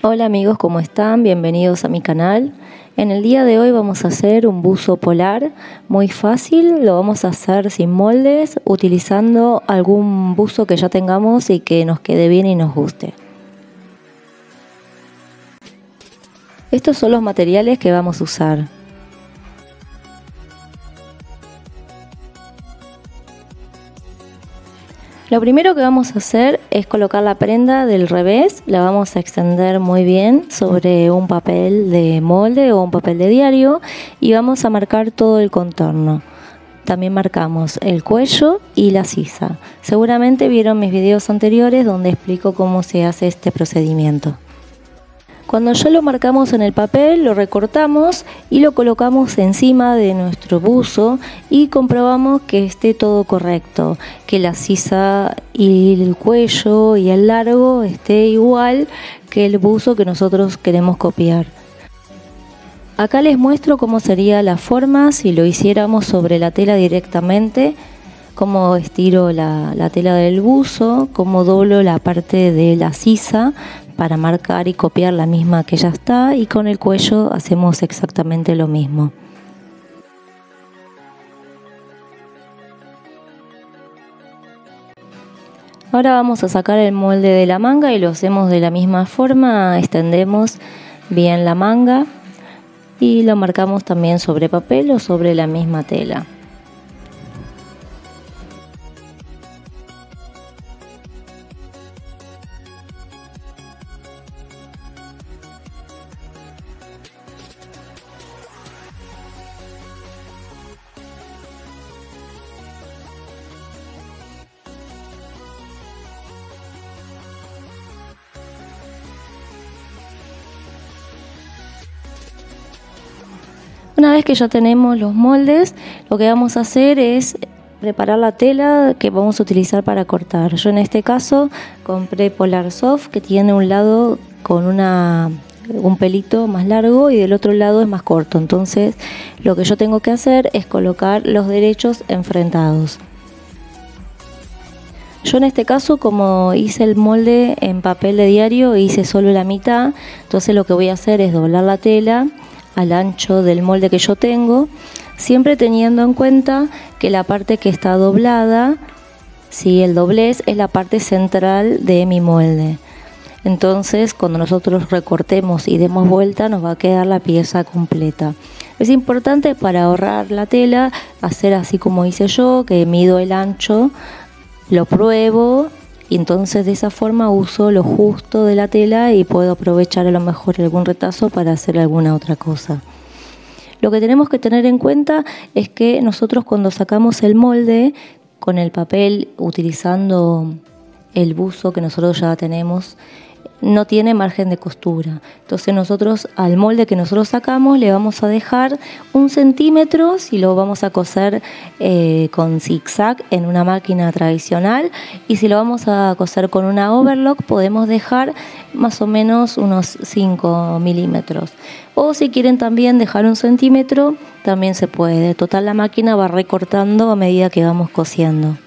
Hola amigos, ¿cómo están? Bienvenidos a mi canal. En el día de hoy vamos a hacer un buzo polar muy fácil. Lo vamos a hacer sin moldes, utilizando algún buzo que ya tengamos y que nos quede bien y nos guste. Estos son los materiales que vamos a usar. Lo primero que vamos a hacer es colocar la prenda del revés, la vamos a extender muy bien sobre un papel de molde o un papel de diario y vamos a marcar todo el contorno. También marcamos el cuello y la sisa. Seguramente vieron mis videos anteriores donde explico cómo se hace este procedimiento. Cuando ya lo marcamos en el papel, lo recortamos y lo colocamos encima de nuestro buzo y comprobamos que esté todo correcto, que la sisa y el cuello y el largo esté igual que el buzo que nosotros queremos copiar. Acá les muestro cómo sería la forma si lo hiciéramos sobre la tela directamente, cómo estiro la tela del buzo, cómo doblo la parte de la sisa para marcar y copiar la misma que ya está, y con el cuello hacemos exactamente lo mismo. Ahora vamos a sacar el molde de la manga y lo hacemos de la misma forma. Extendemos bien la manga y lo marcamos también sobre papel o sobre la misma tela. Una vez que ya tenemos los moldes, lo que vamos a hacer es preparar la tela que vamos a utilizar para cortar. Yo en este caso compré Polar Soft, que tiene un lado con un pelito más largo y del otro lado es más corto. Entonces lo que yo tengo que hacer es colocar los derechos enfrentados. Yo en este caso, como hice el molde en papel de diario, hice solo la mitad. Entonces lo que voy a hacer es doblar la tela al ancho del molde que yo tengo, siempre teniendo en cuenta que la parte que está doblada, el doblez es la parte central de mi molde. Entonces cuando nosotros recortemos y demos vuelta nos va a quedar la pieza completa. Es importante, para ahorrar la tela, hacer así como hice yo, que mido el ancho, lo pruebo y entonces de esa forma uso lo justo de la tela y puedo aprovechar a lo mejor algún retazo para hacer alguna otra cosa. Lo que tenemos que tener en cuenta es que nosotros, cuando sacamos el molde con el papel, utilizando el buzo que nosotros ya tenemos, no tiene margen de costura. Entonces nosotros al molde que nosotros sacamos le vamos a dejar 1 centímetro si lo vamos a coser con zigzag en una máquina tradicional, y si lo vamos a coser con una overlock podemos dejar más o menos unos 5 milímetros. O si quieren también dejar 1 centímetro, también se puede. Total, la máquina va recortando a medida que vamos cosiendo.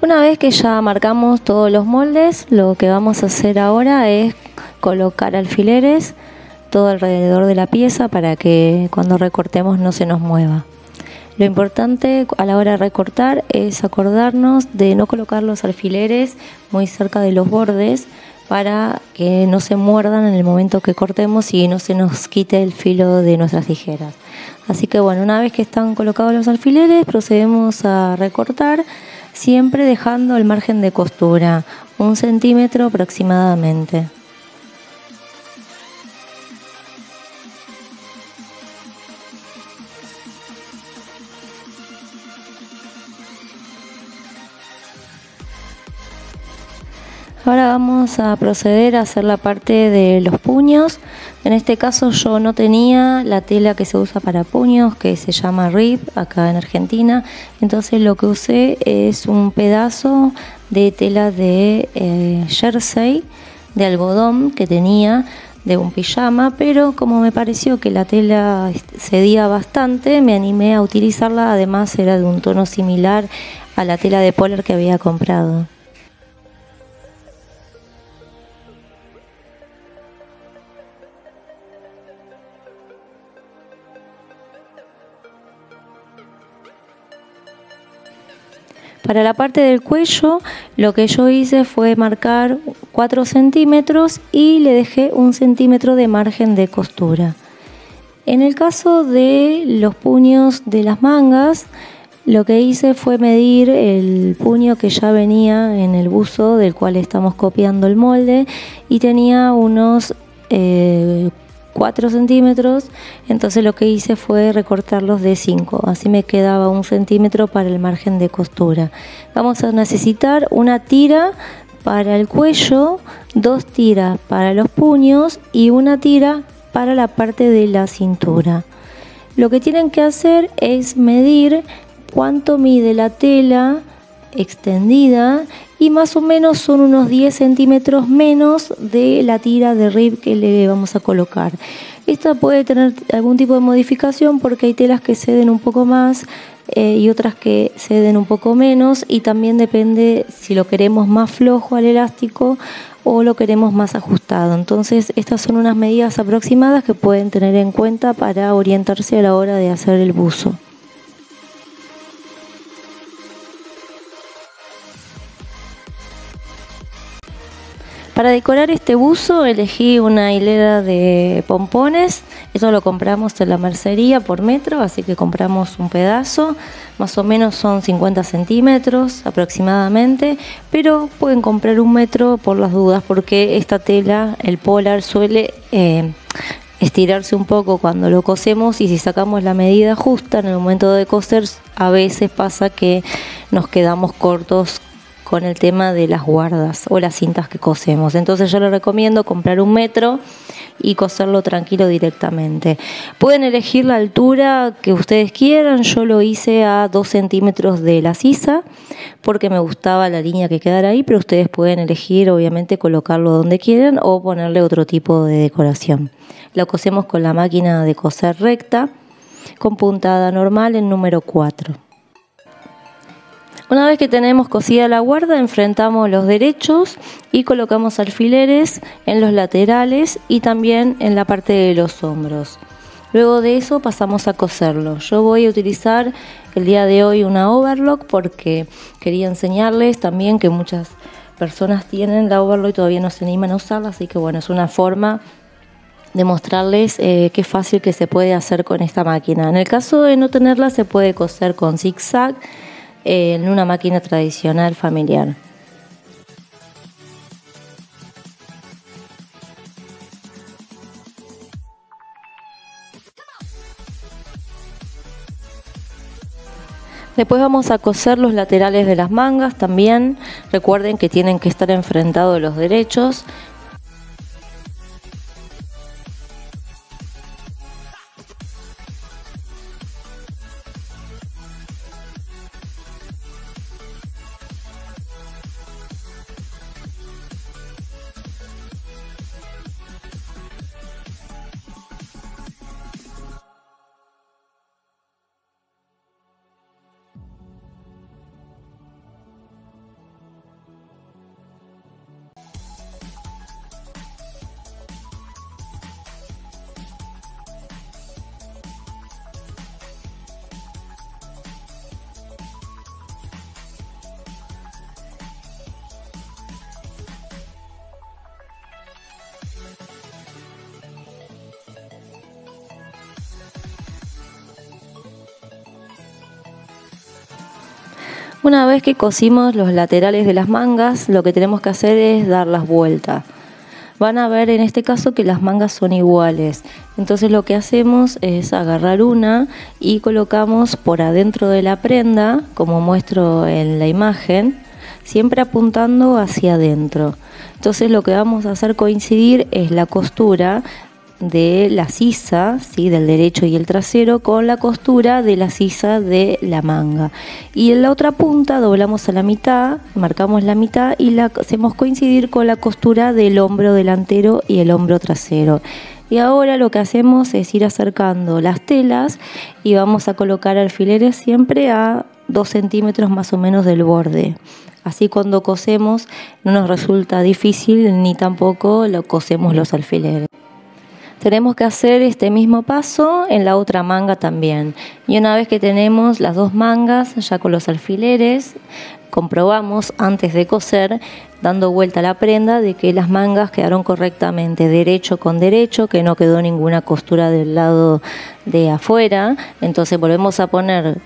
Una vez que ya marcamos todos los moldes, lo que vamos a hacer ahora es colocar alfileres todo alrededor de la pieza para que cuando recortemos no se nos mueva. Lo importante a la hora de recortar es acordarnos de no colocar los alfileres muy cerca de los bordes para que no se muerdan en el momento que cortemos y no se nos quite el filo de nuestras tijeras. Así que bueno, una vez que están colocados los alfileres, procedemos a recortar, siempre dejando el margen de costura 1 centímetro aproximadamente. Ahora vamos a proceder a hacer la parte de los puños. En este caso yo no tenía la tela que se usa para puños, que se llama rib acá en Argentina. Entonces lo que usé es un pedazo de tela de jersey, de algodón, que tenía de un pijama, pero como me pareció que la tela cedía bastante, me animé a utilizarla. Además era de un tono similar a la tela de polar que había comprado. Para la parte del cuello, lo que yo hice fue marcar 4 centímetros y le dejé 1 centímetro de margen de costura. En el caso de los puños de las mangas, lo que hice fue medir el puño que ya venía en el buzo del cual estamos copiando el molde y tenía unos 4 centímetros, entonces lo que hice fue recortarlos de 5, así me quedaba 1 centímetro para el margen de costura. Vamos a necesitar una tira para el cuello, 2 tiras para los puños y una tira para la parte de la cintura. Lo que tienen que hacer es medir cuánto mide la tela extendida y más o menos son unos 10 centímetros menos de la tira de rib que le vamos a colocar. Esta puede tener algún tipo de modificación porque hay telas que ceden un poco más y otras que ceden un poco menos, y también depende si lo queremos más flojo al elástico o lo queremos más ajustado. Entonces estas son unas medidas aproximadas que pueden tener en cuenta para orientarse a la hora de hacer el buzo. Para decorar este buzo elegí una hilera de pompones. Esto lo compramos en la mercería por metro, así que compramos un pedazo. Más o menos son 50 centímetros aproximadamente, pero pueden comprar 1 metro por las dudas, porque esta tela, el polar, suele estirarse un poco cuando lo cosemos, y si sacamos la medida justa en el momento de coser, a veces pasa que nos quedamos cortos con el tema de las guardas o las cintas que cosemos. Entonces yo les recomiendo comprar 1 metro y coserlo tranquilo directamente. Pueden elegir la altura que ustedes quieran. Yo lo hice a 2 centímetros de la sisa porque me gustaba la línea que quedara ahí, pero ustedes pueden elegir, obviamente, colocarlo donde quieran o ponerle otro tipo de decoración. Lo cosemos con la máquina de coser recta con puntada normal en número 4. Una vez que tenemos cosida la guarda, enfrentamos los derechos y colocamos alfileres en los laterales y también en la parte de los hombros. Luego de eso pasamos a coserlo. Yo voy a utilizar el día de hoy una overlock porque quería enseñarles también que muchas personas tienen la overlock y todavía no se animan a usarla, así que bueno, es una forma de mostrarles qué fácil que se puede hacer con esta máquina. En el caso de no tenerla, se puede coser con zigzag en una máquina tradicional familiar. Después vamos a coser los laterales de las mangas también. Recuerden que tienen que estar enfrentados los derechos. Una vez que cosimos los laterales de las mangas, lo que tenemos que hacer es darlas vuelta. Van a ver en este caso que las mangas son iguales. Entonces lo que hacemos es agarrar una y colocamos por adentro de la prenda, como muestro en la imagen, siempre apuntando hacia adentro. Entonces lo que vamos a hacer coincidir es la costura de la sisa, ¿sí?, del derecho y el trasero, con la costura de la sisa de la manga, y en la otra punta doblamos a la mitad, marcamos la mitad y la hacemos coincidir con la costura del hombro delantero y el hombro trasero. Y ahora lo que hacemos es ir acercando las telas y vamos a colocar alfileres siempre a 2 centímetros más o menos del borde. Así cuando cosemos no nos resulta difícil ni tampoco lo cosemos los alfileres. tenemos que hacer este mismo paso en la otra manga también. Y una vez que tenemos las dos mangas ya con los alfileres, comprobamos antes de coser, dando vuelta a la prenda, de que las mangas quedaron correctamente derecho con derecho, que no quedó ninguna costura del lado de afuera. Entonces volvemos a poner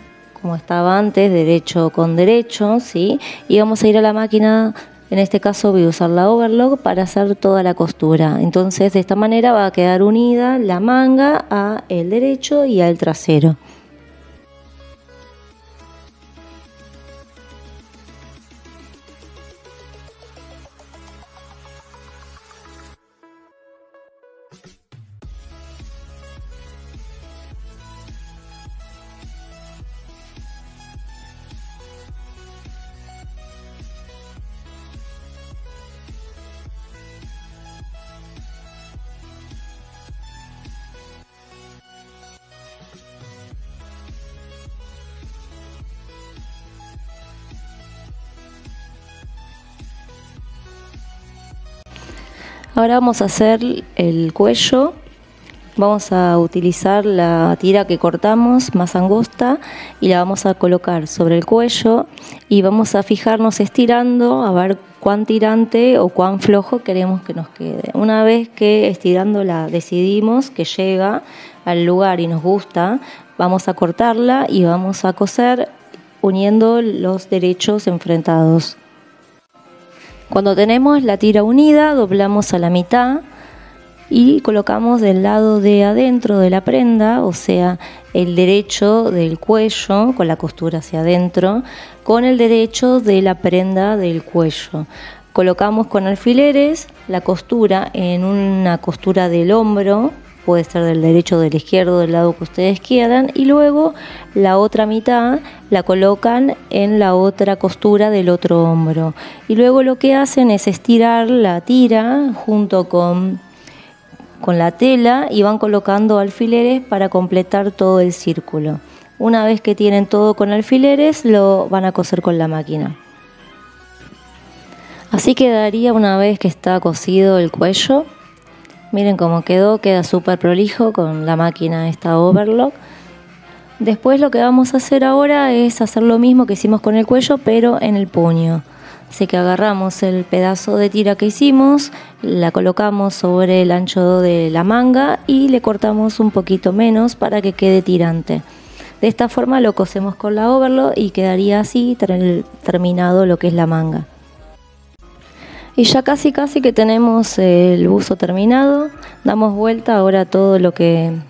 como estaba antes, derecho con derecho, ¿sí? Y vamos a ir a la máquina. En este caso voy a usar la overlock para hacer toda la costura. Entonces de esta manera va a quedar unida la manga a el derecho y al trasero. Ahora vamos a hacer el cuello. Vamos a utilizar la tira que cortamos más angosta y la vamos a colocar sobre el cuello y vamos a fijarnos estirando a ver cuán tirante o cuán flojo queremos que nos quede. Una vez que estirándola decidimos que llega al lugar y nos gusta, vamos a cortarla y vamos a coser uniendo los derechos enfrentados. Cuando tenemos la tira unida, doblamos a la mitad y colocamos del lado de adentro de la prenda, o sea, el derecho del cuello con la costura hacia adentro, con el derecho de la prenda del cuello. Colocamos con alfileres la costura en una costura del hombro, puede ser del derecho o del izquierdo, del lado que ustedes quieran, y luego la otra mitad la colocan en la otra costura del otro hombro. Y luego lo que hacen es estirar la tira junto con la tela y van colocando alfileres para completar todo el círculo. Una vez que tienen todo con alfileres, lo van a coser con la máquina. Así quedaría una vez que está cosido el cuello. Miren cómo quedó, queda súper prolijo con la máquina esta overlock. Después lo que vamos a hacer ahora es hacer lo mismo que hicimos con el cuello, pero en el puño. Así que agarramos el pedazo de tira que hicimos, la colocamos sobre el ancho de la manga y le cortamos un poquito menos para que quede tirante. De esta forma lo cosemos con la overlock y quedaría así terminado lo que es la manga. Y ya casi que tenemos el buzo terminado. Damos vuelta ahora todo lo que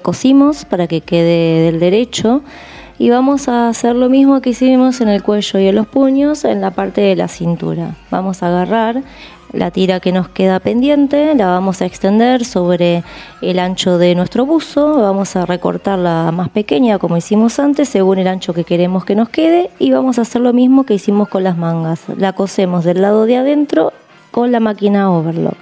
cosimos para que quede del derecho. Y vamos a hacer lo mismo que hicimos en el cuello y en los puños en la parte de la cintura. Vamos a agarrar la tira que nos queda pendiente, la vamos a extender sobre el ancho de nuestro buzo, vamos a recortarla más pequeña como hicimos antes según el ancho que queremos que nos quede y vamos a hacer lo mismo que hicimos con las mangas. La cosemos del lado de adentro con la máquina overlock.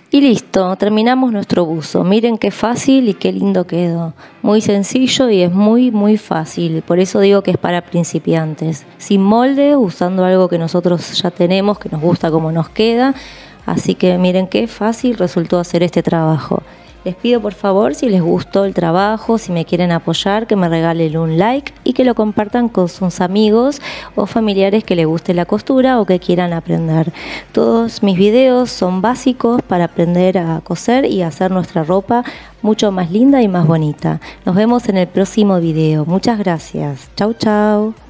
Y listo, terminamos nuestro buzo. Miren qué fácil y qué lindo quedó. Muy sencillo y es muy fácil. Por eso digo que es para principiantes. Sin molde, usando algo que nosotros ya tenemos, que nos gusta como nos queda. Así que miren qué fácil resultó hacer este trabajo. Les pido por favor, si les gustó el trabajo, si me quieren apoyar, que me regalen un like y que lo compartan con sus amigos o familiares que les guste la costura o que quieran aprender. Todos mis videos son básicos para aprender a coser y hacer nuestra ropa mucho más linda y más bonita. Nos vemos en el próximo video. Muchas gracias. Chau, chau.